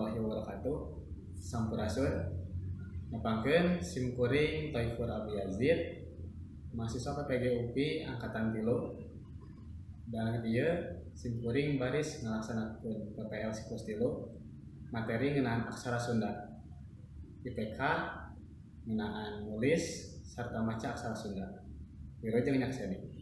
warahmatullahi wabarakatuh. Sampurasun. Nepangkeun simkuring Taifur Abi Yazid, mahasiswa PPG UPI angkatan 3. Dan ieu simkuring baris ngalaksanakeun PPL siklus 3 materi ngeunaan aksara Sunda. IPK ngeunaan nulis sarta maca aksara Sunda. Wilujeng nyakseni.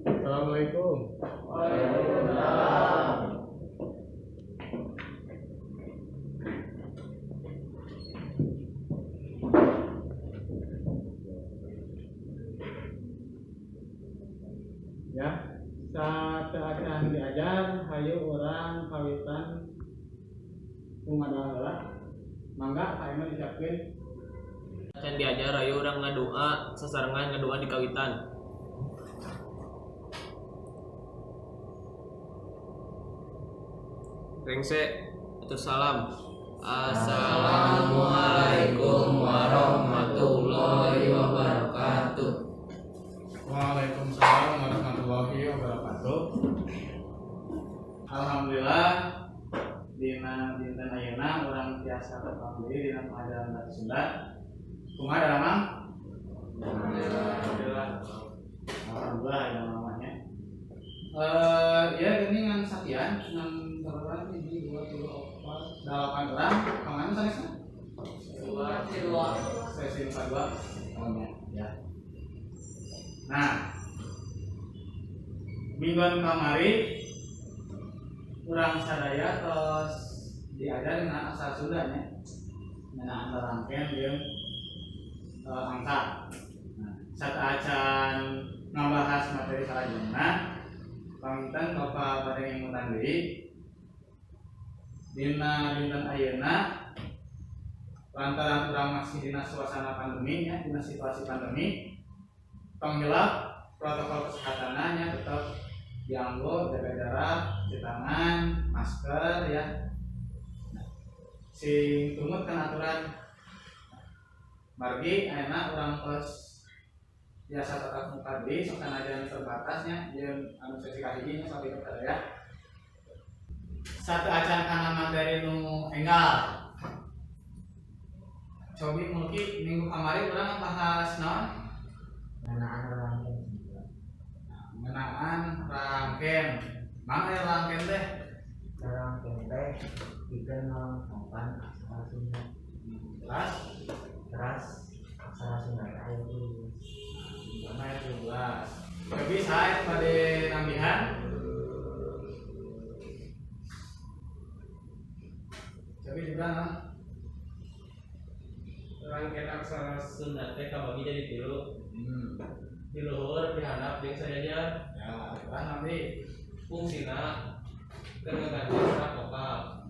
Assalamualaikum. Waalaikumsalam. Ya, saat diajar hayu urang kawitan kumadalah. Mangga ayeuna disiapkeun. Can diajar ayo urang ngadua sasarengan ngadua di kawitan. Rengse atur salam. Assalamualaikum warahmatullahi wabarakatuh. Waalaikumsalam warahmatullahi wabarakatuh. Alhamdulillah dina dinten ayeuna urang tiasa tetep deui dina pelajaran bahasa Sunda. Kumaha dalamang? Alhamdulillah. Alhamdulillah ya namanya. Ya ini ngan sakian ngan berapa ini 2 8 orang. Kemana sanesna? Sesi 42. Ya. Nah, mingguan kamari urang sadaya tos diajar dengan aksara Sunda nya. Ngeunaan rangkeun jeung angka. Nah, sataacan ngabahas materi salajengna, pamitan Bapak bade ngingutan deui dina dinten ayeuna lantaran urang masih dina suasana pandemi nya, dina situasi pandemi, panggelap protokol kesehatannya tetap dianggo, jaga jarak, cuci tangan, masker ya. Nah, sing tumut kan aturan margi ayeuna urang tos biasa tatap muka deui sok sanajan terbatasnya jeung anu sesi kahiji nya sampai ke ya. Satu acan kana materi nu enggal. Cobi mulki minggu kamari urang bahas naon? Ngeunaan rangkeun. Mana ya rangkeun teh? Rangkeun teh pikeun ngomongkan aksara Sunda. Teras aksara Sunda aya 12. Sama ya 12. Cobi sae pada nambihan. Cobi juga nah. Rangkeun aksara Sunda teh kabagi jadi 3. Di luhur, di handap, jeung sajajar. Ya, kan nanti Fungsina keur ngeganti aksara vokal.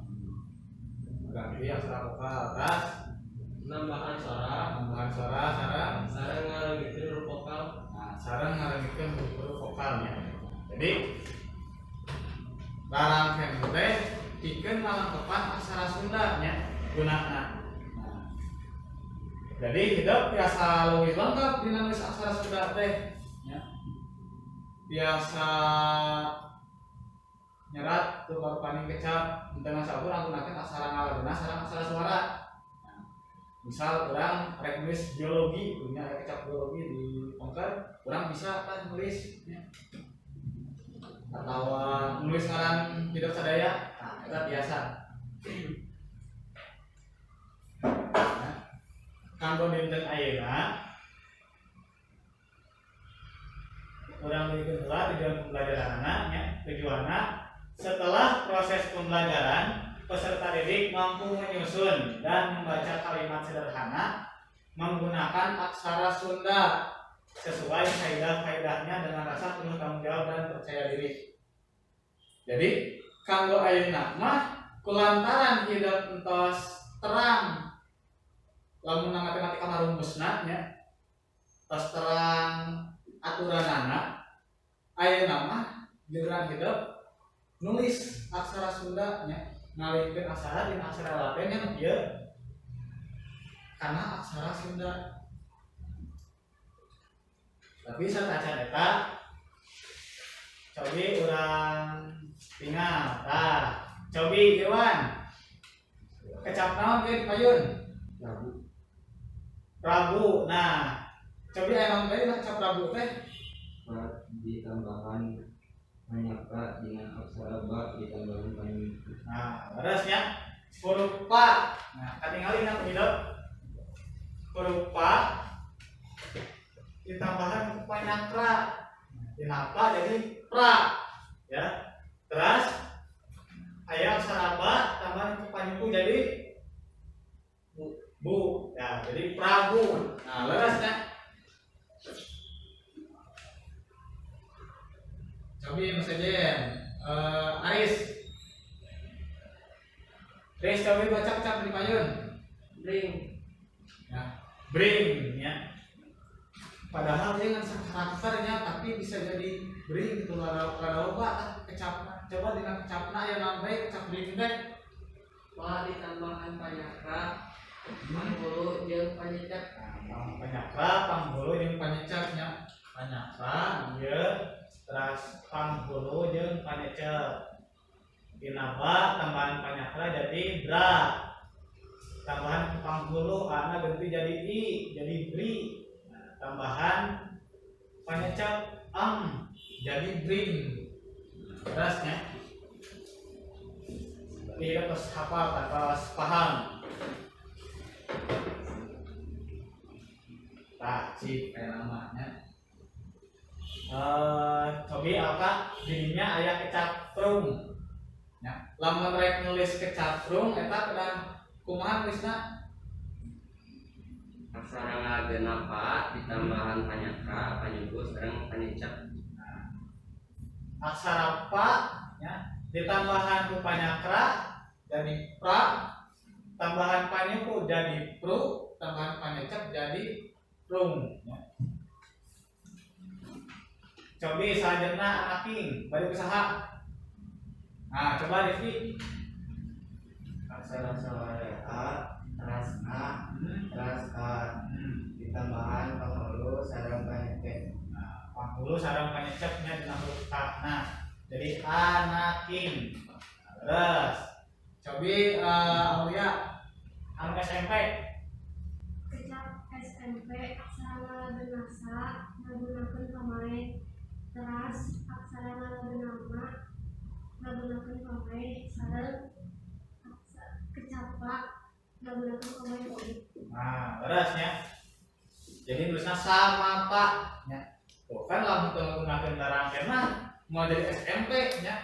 ganti aksara vokal, tas Nambahan suara, sareng ngareungikeun huruf vokal. nah, sareng ngareungikeun huruf vokalnya. Jadi rangkeun teh pikeun ngalengkepan aksara Sunda nya gunana. Nah, jadi hidup biasa leuwih lengkap dina nulis aksara Sunda teh nya. Biasa nyerat tuh paling kecap dengan sabur nggunakeun aksara ngaladena sareng aksara suara. Nah, misal urang rek nulis biologi, punya kecap biologi di pongker, urang bisa kan nulis nya. atau nulis ngaran hidup sadaya, nah itu biasa. Nah, kanggo dinten ayeuna urang bikin heula tujuan pembelajaranna nya tujuanna setelah proses pembelajaran peserta didik mampu menyusun dan membaca kalimat sederhana menggunakan aksara Sunda sesuai kaidah-kaidahnya dengan rasa penuh tanggung jawab dan percaya diri. Jadi kanggo ayeuna mah kulantaran hidup entos terang lamun matematika mah rumusna nya tos terang aturanana ayeuna mah giliran hidup nulis aksara Sunda nya ngalihkeun aksara dina aksara Latin nya ieu kana aksara Sunda. Tapi satacan eta cobi urang tinggal tah cobi Irwan kecap naon ge payun Prabu. Nah cobi aya naon deui kecap Prabu teh ditambahkan manyaka dengan aksara ba ditambahkan panyukus. nah beresnya huruf pa. Nah katingali na hidup huruf pa ditambahkan panyakra dinapa jadi pra ya. Terus aya aksara ba tambahan panyuku jadi bu ya jadi Prabu. Nah leresnya cobi mesejen Aris cobi baca kecap di payun Bring ya bring ya. Padahal dia dengan karakternya tapi bisa jadi bring gitu rada loba kecapna. Coba dengan kecapna ya nambahe kecap bring teh pa ditambahkan panyakra panghulu jeung panyecap. panyakra panghulu jeung panyecapnya panyakra ieu terus panghulu jeung panyecap dina ba tambahan panyakra jadi bra tambahan panghulu ana ganti jadi i jadi bri. Tambahan panyecap jadi bring. Terusnya tidak terus hafal terus paham. Nah, cip kayak namanya. Cobi apa dirinya ayah kecaprung. Ya, lamun rek nulis kecaprung eta kedah kumaha tulisna? Aksara ngageuna pa ditambahan panyakra panyukus sareng panyecap. Aksara pa ya ditambahan ku panyakra jadi pra tambahan panyuku jadi pru tambahan panyecap jadi prung ya. Cobi sajeuna anaking bari usaha. Nah coba Rifki Aksara sawarea teras a teras a ditambahan panghulu sareng panyecap. nah panghulu sareng panyecapnya dina huruf ka. Nah jadi anaking. Terus cobi Aulia anu SMP Kecap SMP aksara benasa menggunakan pemain. Teras aksara benama menggunakan pemain. Sareng kecapa menggunakan pemain politik. nah terusnya jadi tulisnya sama pak ya. Tuh kan lamun menggunakan darang kena mau jadi SMP nya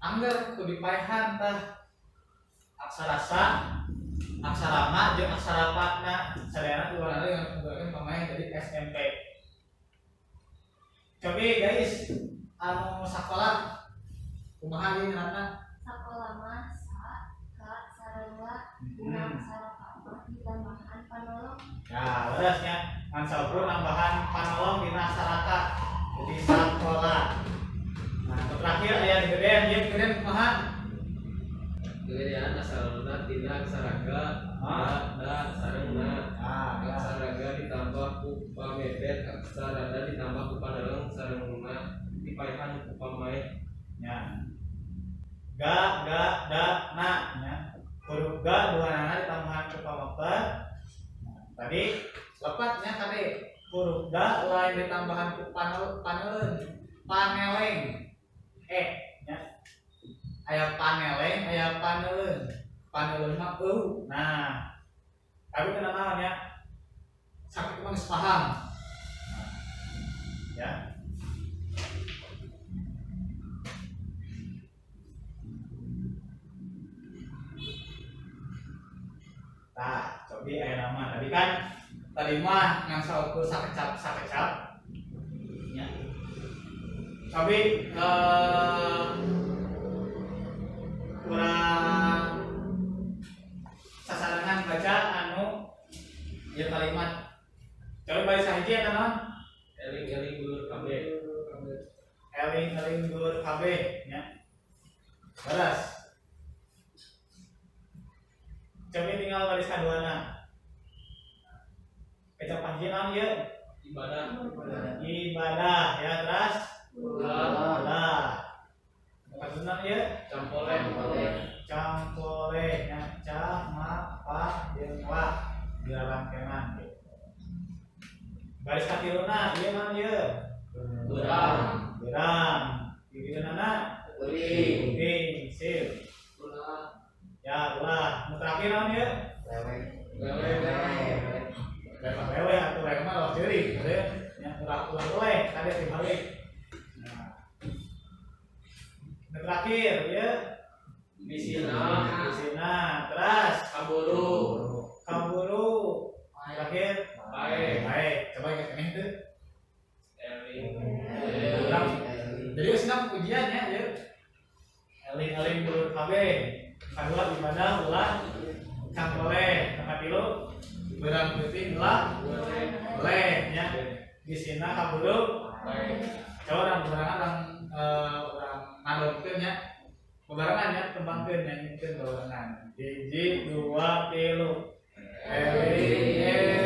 angger kudu dipaehan tah aksara sa aksara ma jeung aksara pa na sadayana dua yang menggunakan pemain jadi SMP. Cobi guys anu sakola kumaha ieu ngaranna Sakola mah sa ka sarengga guna aksara papa ditambahkan panolong. ya terusnya ngan sabrun nambahan panolong dina saraka jadi sakola. Nah terakhir aya digedean ieu gedean kumaha Kemudian asalna tina aksara ga da sareng na. Aksara ga ditambah ku pamebet aksara da ditambah ku panolong sareng na dipaehan ku pamae. ya ga da na ya huruf ga dua nana ditambahan ke pamepet. Nah, tadi lepatnya tadi huruf ga lain ditambahan ke paneleun paneleng nya aya paneleng aya paneleun mah nah tapi kenapa namanya sakit emang paham ya nah coba aya nama tadi mah ngangsa ukur sakecap ya coba kurang sasarangan baca anu ya kalimat coba balik sahiji ya teman eling gulur KB eling gulur KB ya beres coba tinggal baris kaduana kecap panjinan ya ibadah ya terus ulah kadunan ya campole ya pa jeung wa dirangkeman baris katiluna ieu naon ieu berang dibideunana uling sip ya ulah nu terakhir naon ieu lewe atuh lewe mah loh ceuring teh nya ulah boleh tadi dibalik nah nu terakhir ya bisina terus kaburu terakhir baik coba ingat ini tuh jadi senang pujiannya ya eling dulu KB kedua ibadah ulah cangkole tempat dulu berang putih ulah boleh ya di sini kaburu coba orang berangan orang ngadopkeun ya bebarengan ya kembangkeun nyanyiikeun bebarengan 1 2 3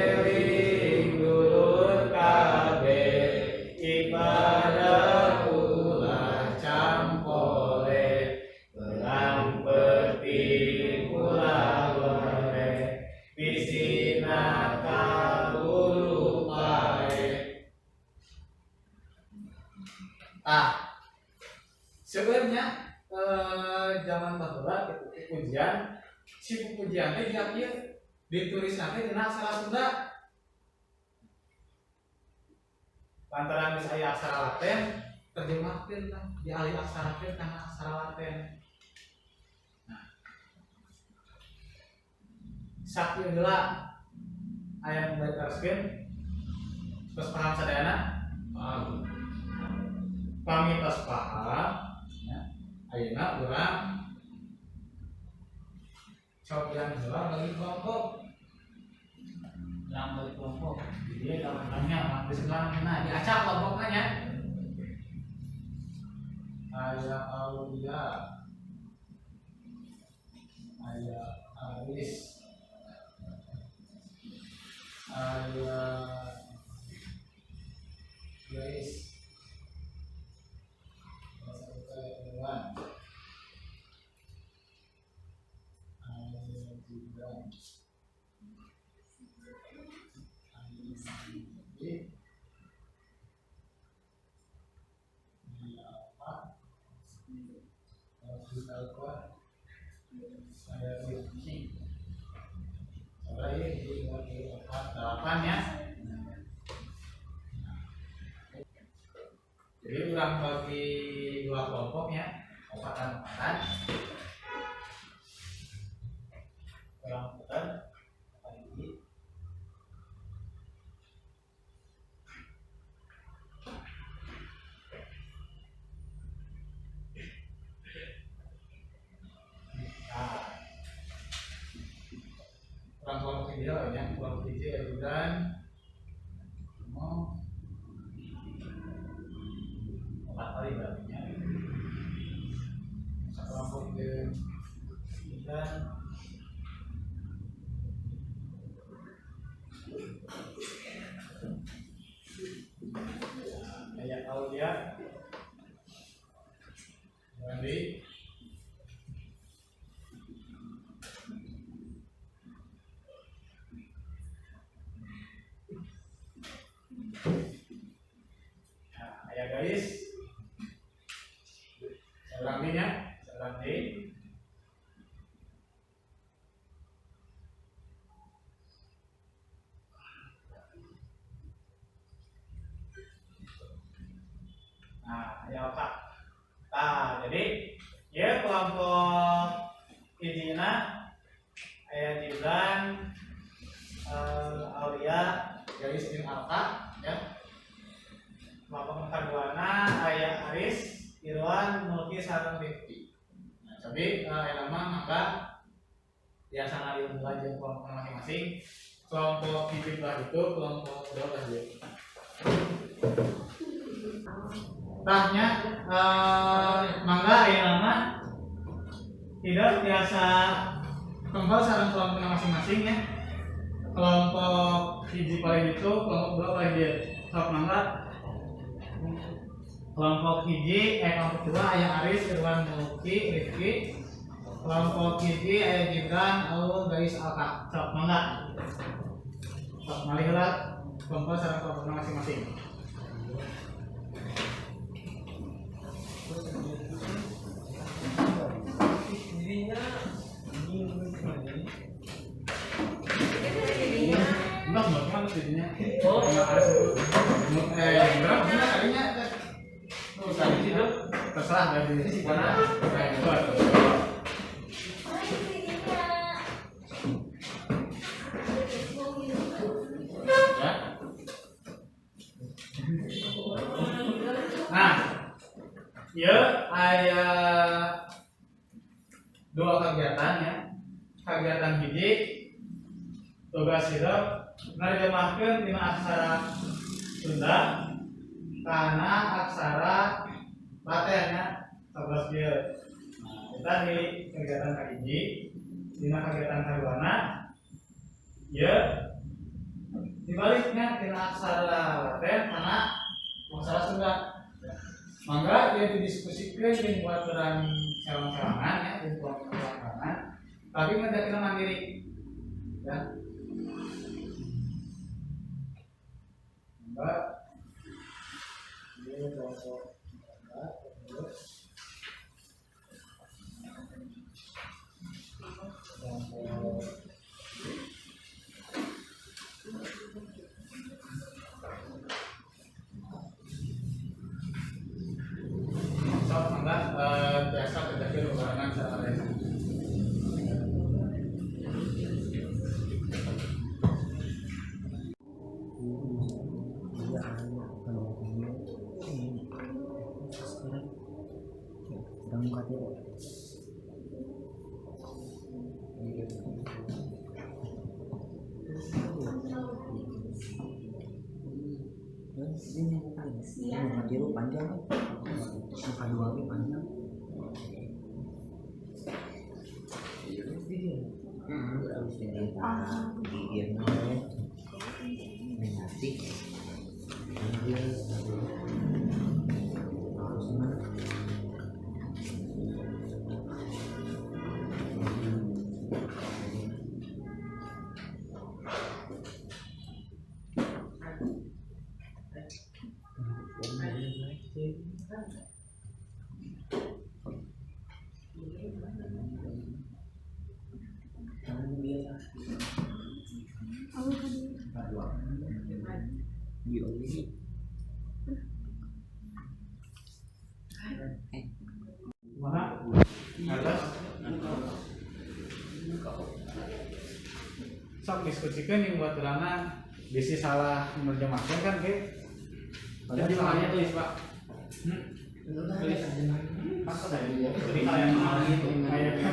eling dulur kabeh ibadah ulah campole belang peti ulah gore bisina kabulu pae sebenarnya zaman baheula pujian si pujian teh dia ditulisna teh dina aksara Sunda lantaran geus aya aksara Laten terjemahkeun lah dialih aksarakeun kana aksara Laten nah sakieu heula aya nu diteruskeun terus paham sadayana pami tos paham ayeuna urang cobian heula bagi kelompok jadi kawan-kawannya di sebelah mana diacak kelompoknya aya Aulia aya Aris aya Grace ya. Jadi kurang bagi dua kelompok ya, ompatan-ompatan. Kurang-kurang lagi. Kurang kelompok ideal ya, kelompok ideal dan mau 4 kali berarti ya. Kelompok ideal dan Selanjutnya, selanjutnya. Nah, ya Pak. Nah, jadi ya kelompok hijina ayat Jibran Aulia garis bin Alka ya. Kelompok keduana ayat Aris Irwan Mulki sareng Rifki. Nah, jadi ayat nama maka biasa ngali unggul jeung kelompok masing-masing. Kelompok hijibah itu kelompok berapa dia? Tahnya mangga ayat nama tidak biasa kembal sareng kelompok masing-masing ya. Kelompok hiji paling itu kelompok berapa dia? Sok mangga kelompok hiji kelompok kedua ayat Aris Irwan Mulki Rifki. Kelompok hiji ayat Jibran Aul Gais Alka. Sok mangga sok malihlah kelompok sareng kelompok masing-masing. Enggak mana jadinya? Oh, berapa kalinya? Tuh tadi itu terserah dari mana? Nah, ya ada dua kegiatan ya. Kegiatan hiji tugas hidup nerjemahkeun dina aksara Sunda karena aksara Latin ya 11 dia. Nah, kita di kegiatan hiji dina kegiatan kaduana ya dibaliknya dina aksara Latin karena aksara Sunda. Mangga dia didiskusikeun jeung baturan selang-selangan ya di kelompok selang-selangan tapi nggak mandiri ya. Mbak ini kelompok terus kelompok biasa terjadi perubahan secara lain. Jeruk panjang muka dua panjang harus digigir nanti mana atas sok diskusikan yang buat terana bisi salah menerjemahkan kan ke jadi makanya tulis Pak tulis apa dari jadi kayak mahal gitu kayak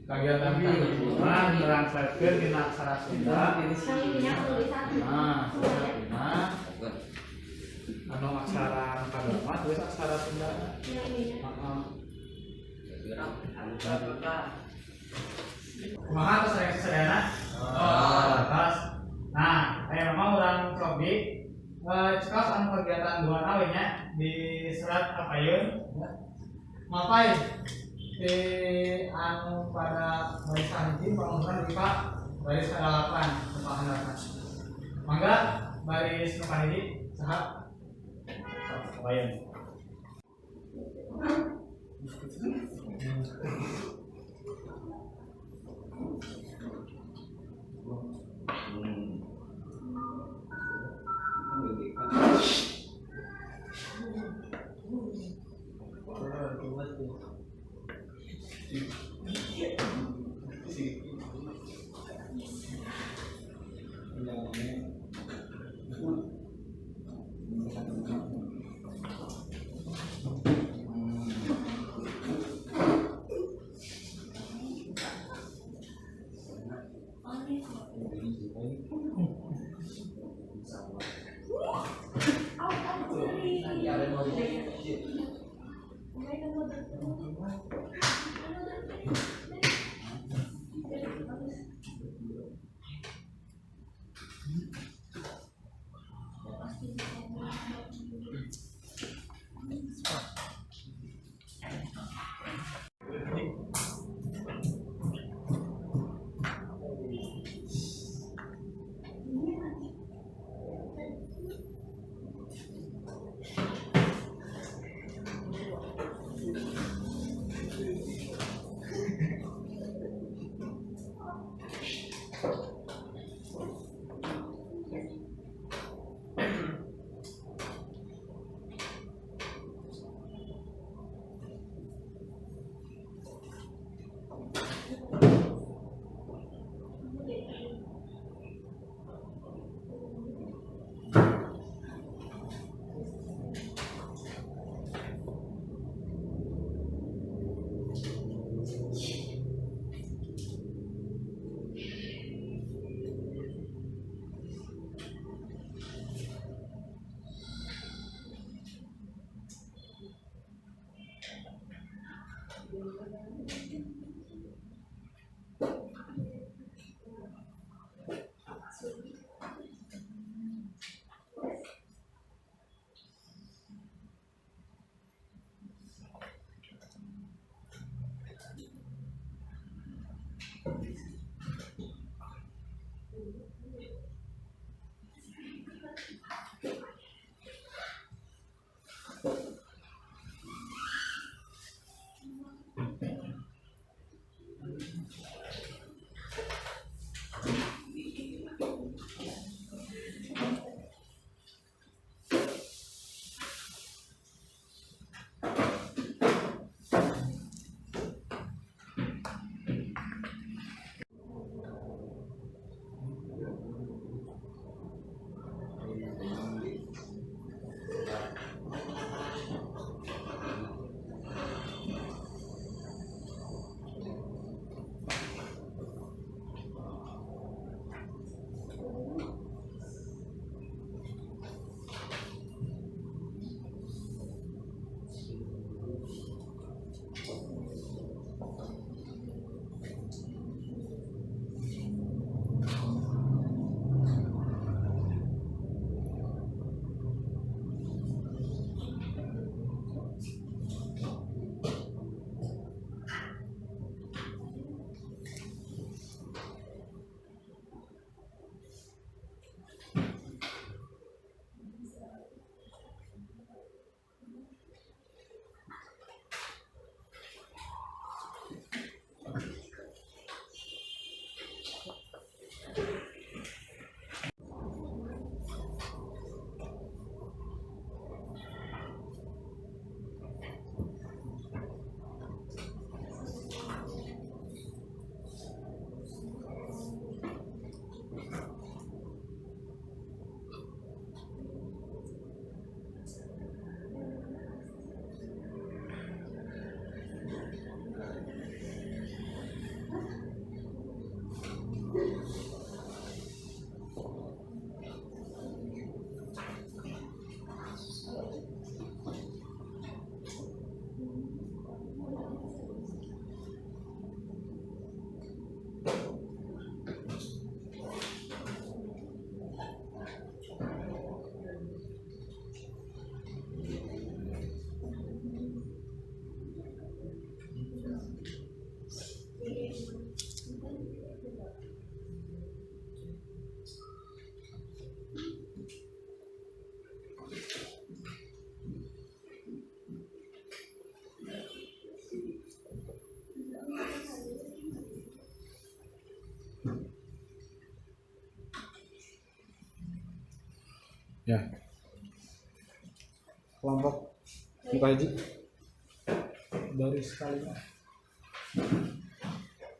kegiatan kehidupan translatekeun dina aksara Sunda. Nah, anu aksara kadama tulis aksara Sunda. Kumaha tos rek sadayana? Atas. Nah, aya mah urang cobi cekap anu kegiatan dua nawe nya di serat Kapayun. Mapai di anu pada baris hiji bangunan di Pak baris ke-8 kepahan 8. Mangga baris nu kahiji saha Lumayan. Ya. Kelompok muka hiji. Baris kalimat.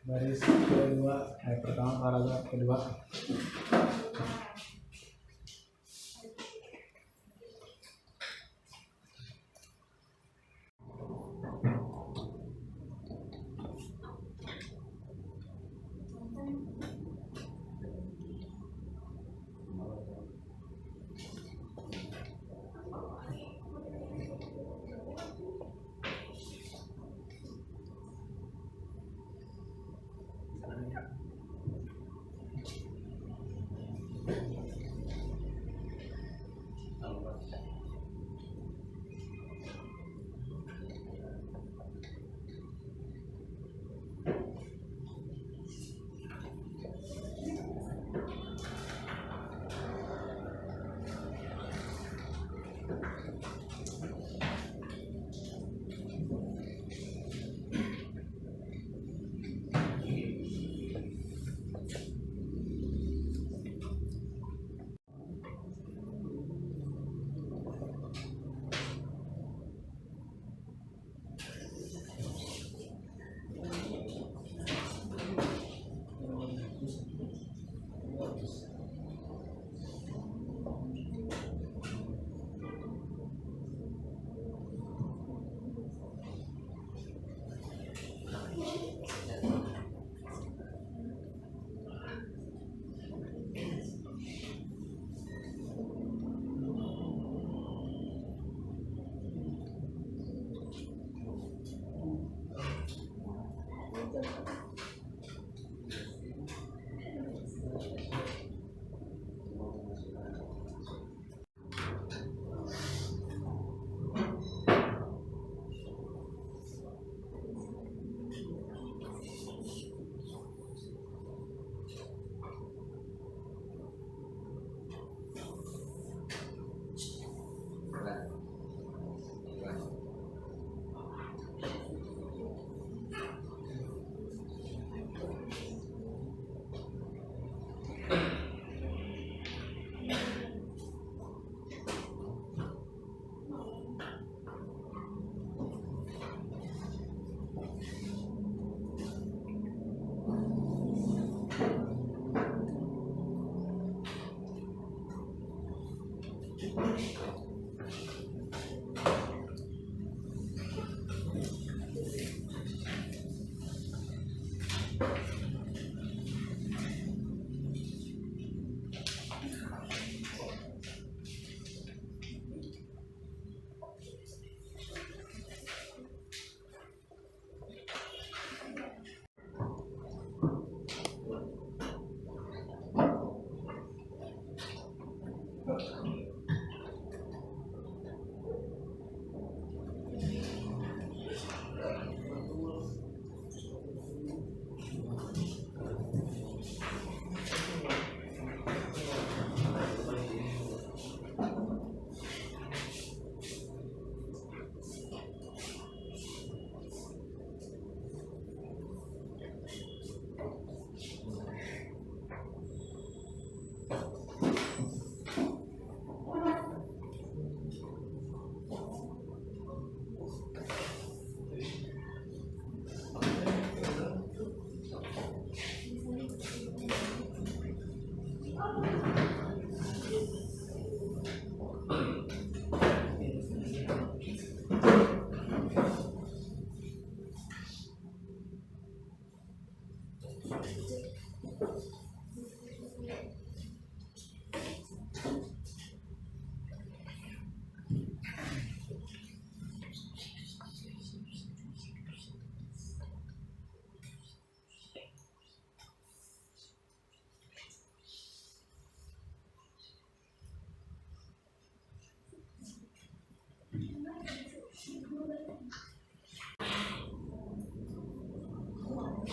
Baris kedua, pertama paragraf kedua.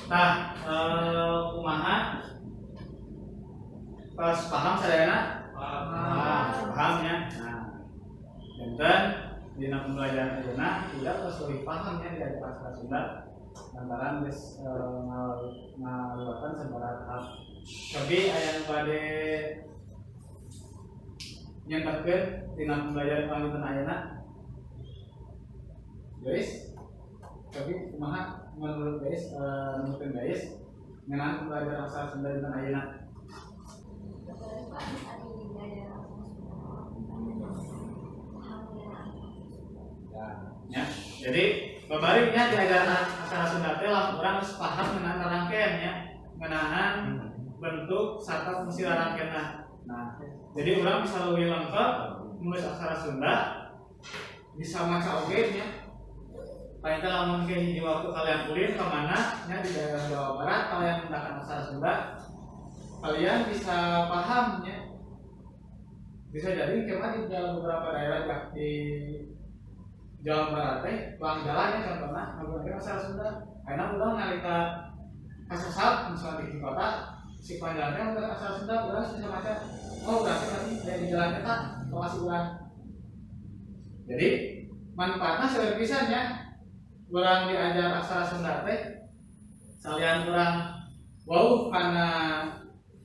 Nah, kumaha pas paham sadayana? Paham ya. Nah, dan di pembelajaran ayeuna tidak pas lebih paham ya dari bahasa Sunda lantaran geus ngaluakan sabaraha tahap. Tapi aya nu bade nyentakkeun tina pembelajaran pamitan ayeuna. Guys, tapi kumaha menurut guys, ngeunaan pembelajaran aksara Sunda dina ayeuna? Ya, jadi babariknya diajaran aksara Sunda teh lamun urang geus paham ngeunaan rarangkean ya, ngeunaan bentuk sarta fungsi rarangkeanna. Nah, jadi urang bisa leuwih lengkap nulis aksara Sunda, bisa maca oge nya. Paling teh lamun ke hiji waktu kalian kuliah ka mana nya di daerah Jawa Barat kalian menggunakan aksara Sunda, kalian bisa paham ya. Bisa jadi kemana di dalam beberapa daerah di Jawa Barat teh pelang jalannya contohnya menggunakan aksara Sunda. Karena udah nalika kasasal misalnya di kota si panjangnya menggunakan aksara Sunda, udah bisa baca. Oh berarti dari jalan kita lokasi ulang. Jadi manfaatnya sebesar pisahnya. Urang diajar aksara Sunda teh salian urang wau karena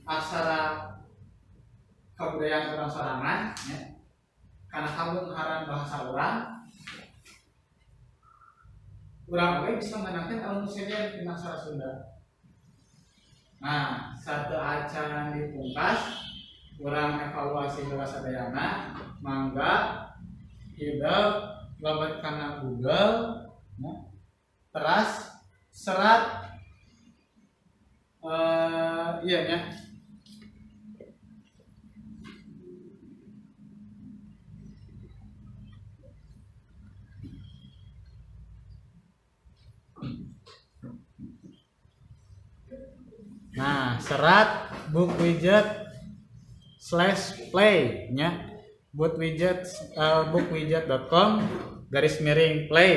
aksara kebudayaan urang sorangan ya. Karena kabeungharan bahasa urang oge bisa menangkan ilmu sendiri di aksara Sunda. Nah, satu acan dipungkas urang evaluasi heula sadayana mangga hidup lobat kana Google teras serat iya nya nah serat book widget /play nya bookWidget.com/play.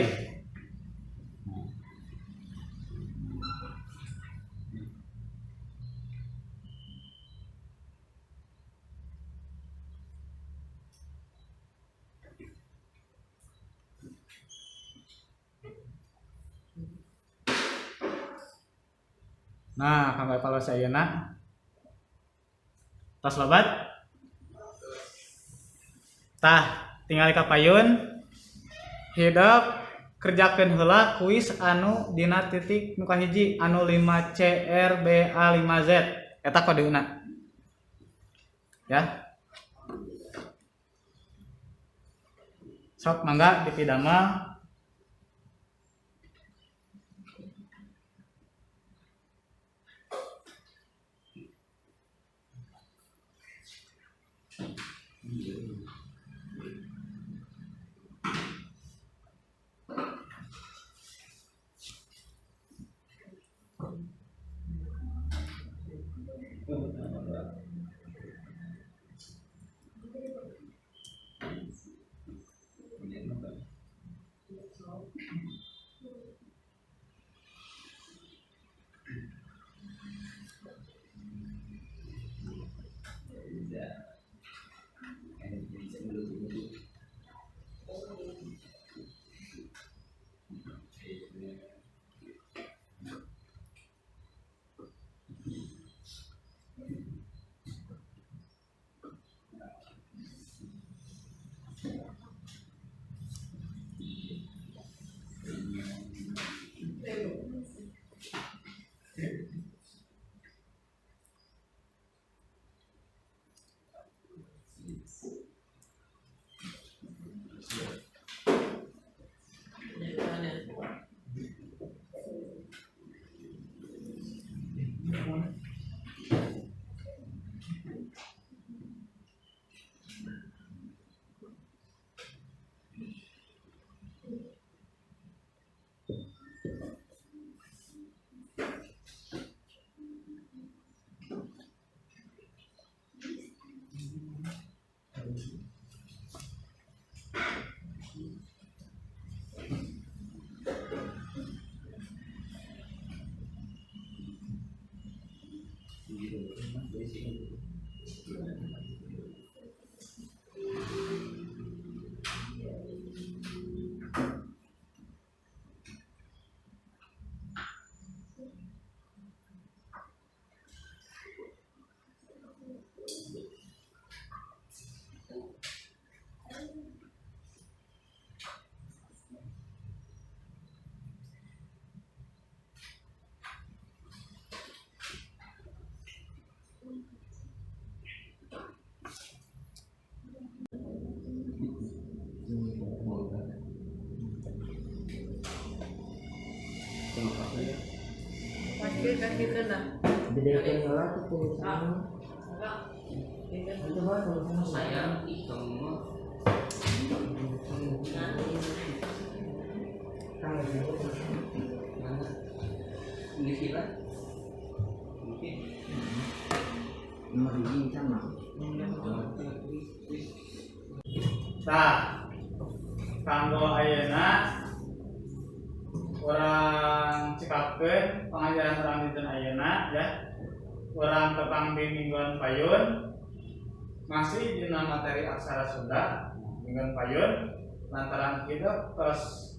Nah, kanggo evaluasi ayeuna tos lobat. Tah, tinggal kapayun hidup kerjakeun heula kuis anu dina titik nu kahiji anu 5CRBA5Z eta kodeuna. Ya. Sok mangga dipidamel. Terima kasih ya. Pasti kasih tenang. Bedakan lah tuh Ah. coba kalau sama Saya semua mana di sila mungkin nomor ini sama. Nah, kanggo ayeuna orang cekapkeun pengajaran orang dinten ayeuna ya. Urang tepang di mingguan payun masih dina materi aksara Sunda mingguan payun lantaran hidup terus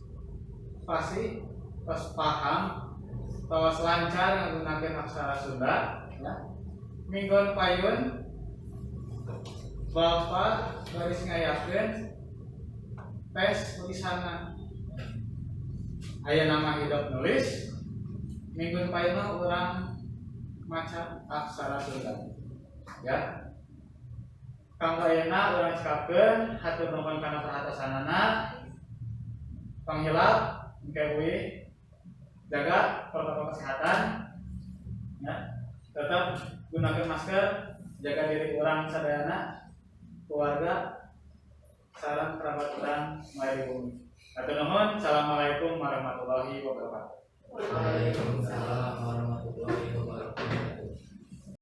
pasti terus paham terus lancar menggunakan aksara Sunda ya. Mingguan payun Bapak garis ngayakeun tes tulisanna aya nama hidup nulis mingguan payunna urang maca aksara Sunda ya. Kanggo ayeuna urang cekapkeun hatur nuhun kana perhatosanana panghilap engke jaga protokol kesehatan ya. Tetap gunakan masker, jaga diri orang sadayana, keluarga, salam kerabat orang melayu bumi. Hatur nuhun, assalamualaikum warahmatullahi wabarakatuh. Waalaikumsalam warahmatullahi wabarakatuh.